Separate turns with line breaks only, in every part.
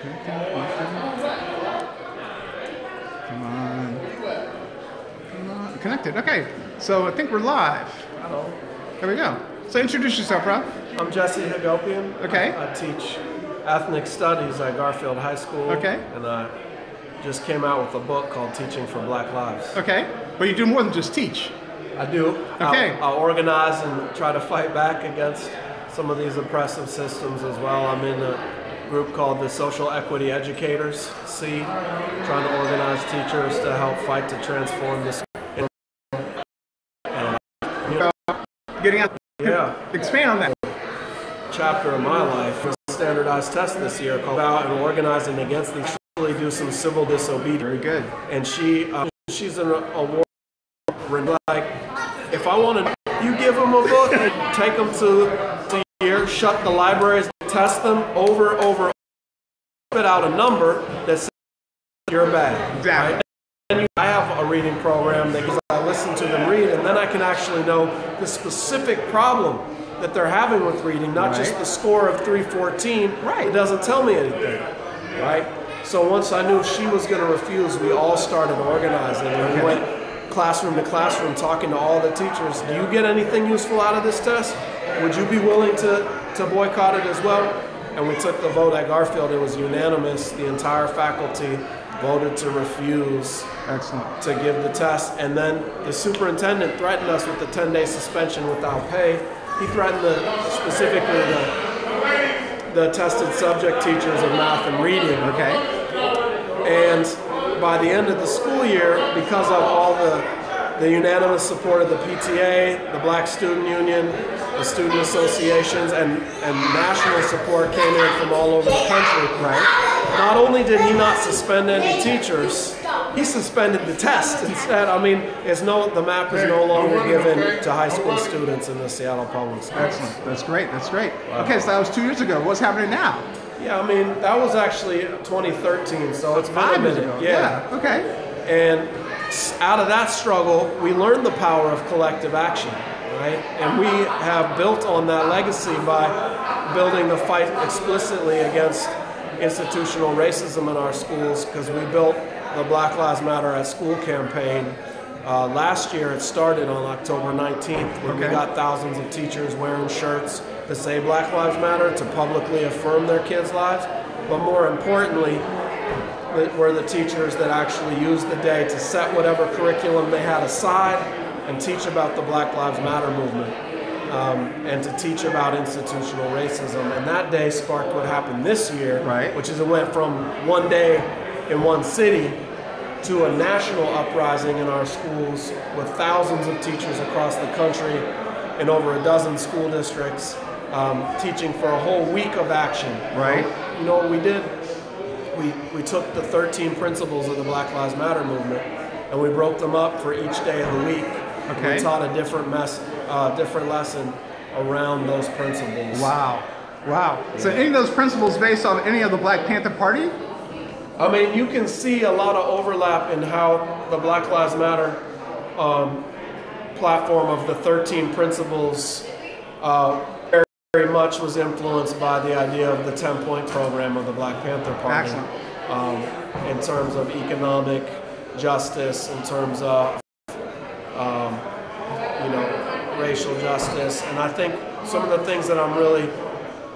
Come on. Come on. Connected. Okay. So I think we're live.
Hello.
There we go. So introduce yourself, Rob.
I'm Jesse Hagopian.
Okay.
I teach ethnic studies at Garfield High School.
Okay.
And I just came out with a book called Teaching for Black Lives.
Okay. But you do more than just teach.
I do.
Okay.
I'll organize and try to fight back against some of these oppressive systems as well. I'm in a group called the Social Equity Educators, C, trying to organize teachers to help fight to transform this.
Getting out.
Yeah.
Expand on that.
Chapter of my life is a standardized test this year called Out and Organizing Against These. Really do some civil disobedience.
Very good.
And she's an award. Like, if I want to, you give them a book and take them to year, shut the libraries, test them over, spit out a number that says you're bad.
Exactly.
Right? And I have a reading program that I listen to them read, and then I can actually know the specific problem that they're having with reading, not just the score of 314.
Right.
It doesn't tell me anything. Right? So once I knew she was going to refuse, we all started organizing, and we went classroom to classroom talking to all the teachers. Do you get anything useful out of this test? Would you be willing to boycott it as well? And we took the vote at Garfield. It was unanimous. The entire faculty voted to refuse to give the test. And then the superintendent threatened us with a 10-day suspension without pay. He threatened specifically the tested subject teachers of math and reading.
Okay.
And by the end of the school year, because of all the unanimous support of the PTA, the Black Student Union, the student associations, and national support came in from all over the country.
Right.
Not only did he not suspend any teachers, he suspended the test instead. I mean, the map is no longer given to high school students in the Seattle Public Schools.
Excellent. That's great. That's great. Wow. Okay, so that was 2 years ago. What's happening now?
Yeah, I mean, that was actually 2013, so it's
5 years ago.
Yeah.
Okay.
And out of that struggle, we learned the power of collective action, right? And we have built on that legacy by building the fight explicitly against institutional racism in our schools, because we built the Black Lives Matter at School campaign. Last year, it started on October 19th, when we got thousands of teachers wearing shirts that say Black Lives Matter to publicly affirm their kids' lives. But more importantly, were the teachers that actually used the day to set whatever curriculum they had aside and teach about the Black Lives Matter movement, and to teach about institutional racism. And that day sparked what happened this year, which is it went from one day in one city to a national uprising in our schools with thousands of teachers across the country in over a dozen school districts teaching for a whole week of action.
Right.
You know what we did? We took the 13 principles of the Black Lives Matter movement and we broke them up for each day of the week. Okay. We taught a different lesson around those principles.
Wow. Wow. Yeah. So any of those principles based on any of the Black Panther Party?
I mean, you can see a lot of overlap in how the Black Lives Matter platform of the 13 principles very much was influenced by the idea of the 10-point program of the Black Panther Party. In terms of economic justice, in terms of racial justice. And I think some of the things that I'm really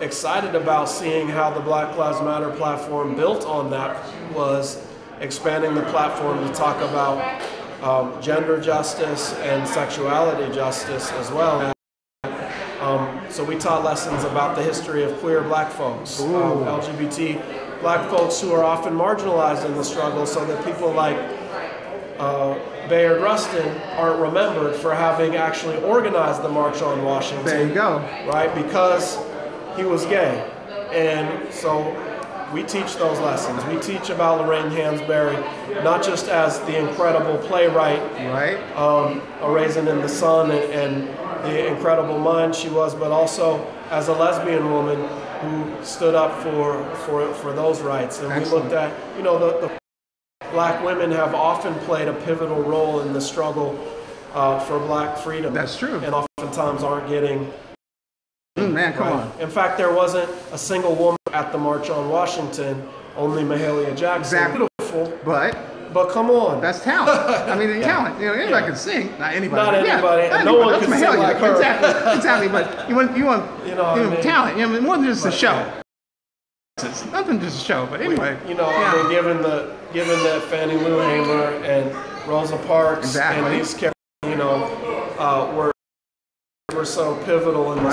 excited about seeing how the Black Lives Matter platform built on that was expanding the platform to talk about gender justice and sexuality justice as well. So we taught lessons about the history of queer Black folks, LGBT Black folks who are often marginalized in the struggle, so that people like Bayard Rustin aren't remembered for having actually organized the March on Washington.
There you go.
Right, because he was gay. And so we teach those lessons. We teach about Lorraine Hansberry, not just as the incredible playwright, A Raisin in the Sun, and the incredible mind she was, but also as a lesbian woman who stood up for those rights. And we looked at, the Black women have often played a pivotal role in the struggle for Black freedom.
That's true.
And oftentimes aren't getting.
Man, come on.
In fact, there wasn't a single woman at the March on Washington only Mahalia Jackson.
Exactly.
Beautiful.
But
come on.
that's talent. I mean, talent. You know, anybody can sing. Not anybody.
Not anybody.
Yeah,
and no one can sing like her.
Exactly. But you want talent. You know, more than just a show. It's nothing just a show. But anyway.
I mean, given that Fannie Lou Hamer and Rosa Parks and these characters, were so pivotal in this